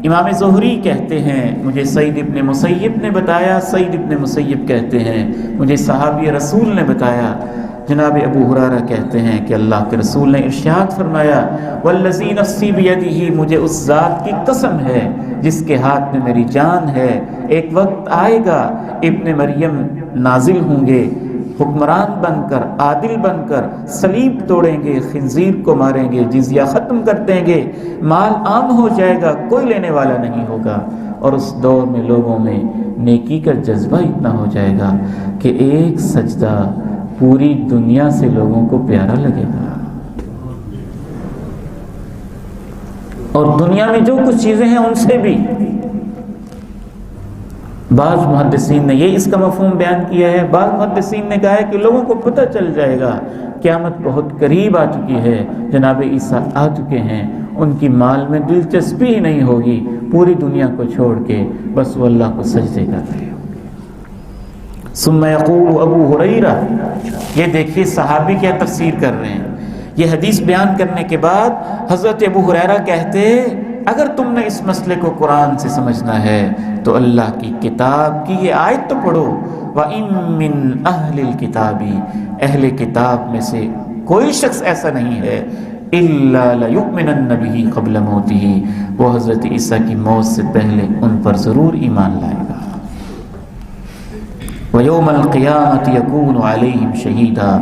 امام زہری کہتے ہیں مجھے سعید ابن مسیب نے بتایا، سعید ابن مسیب کہتے ہیں مجھے صحابی رسول نے بتایا، جناب ابو ہریرہ کہتے ہیں کہ اللہ کے رسول نے ارشاد فرمایا والذی نفسی بیدہ، مجھے اس ذات کی قسم ہے جس کے ہاتھ میں میری جان ہے، ایک وقت آئے گا ابن مریم نازل ہوں گے حکمران بن کر، عادل بن کر، صلیب توڑیں گے، خنزیر کو ماریں گے، جزیہ ختم کر دیں گے، مال عام ہو جائے گا، کوئی لینے والا نہیں ہوگا، اور اس دور میں لوگوں میں نیکی کا جذبہ اتنا ہو جائے گا کہ ایک سجدہ پوری دنیا سے لوگوں کو پیارا لگے گا، اور دنیا میں جو کچھ چیزیں ہیں ان سے بھی۔ بعض محدثین نے یہ اس کا مفہوم بیان کیا ہے، بعض محدثین نے کہا ہے کہ لوگوں کو پتہ چل جائے گا قیامت بہت قریب آ چکی ہے، جناب عیسیٰ آ چکے ہیں، ان کی مال میں دلچسپی ہی نہیں ہوگی، پوری دنیا کو چھوڑ کے بس وہ اللہ کو سجدے کر رہے ہوں گے۔ ثم یقول ابو ہریرہ، یہ دیکھیے صحابی کیا تفسیر کر رہے ہیں، یہ حدیث بیان کرنے کے بعد حضرت ابو ہریرہ کہتے اگر تم نے اس مسئلے کو قرآن سے سمجھنا ہے تو اللہ کی کتاب کی یہ آیت تو پڑھو، وَإِن مِّنْ أَهْلِ الْكِتَابِ، اہل کتاب میں سے کوئی شخص ایسا نہیں ہے إِلَّا لَيُؤْمِنَنَّ بِهِ قَبْلَ مَوْتِهِ، وہ حضرت عیسیٰ کی موت سے پہلے ان پر ضرور ایمان لائے گا۔ وَيَوْمَ الْقِيَامَةِ يَكُونُ عَلَيْهِمْ شَهِيدًا،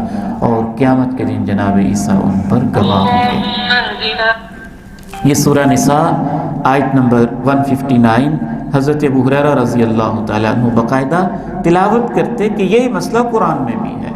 اور قیامت کے دن جناب عیسیٰ ان پر گواہ ہوں گے۔ یہ سورہ نساء آیت نمبر 159، حضرت ابو ہریرہ رضی اللہ تعالیٰ عنہ باقاعدہ تلاوت کرتے کہ یہ مسئلہ قرآن میں بھی ہے۔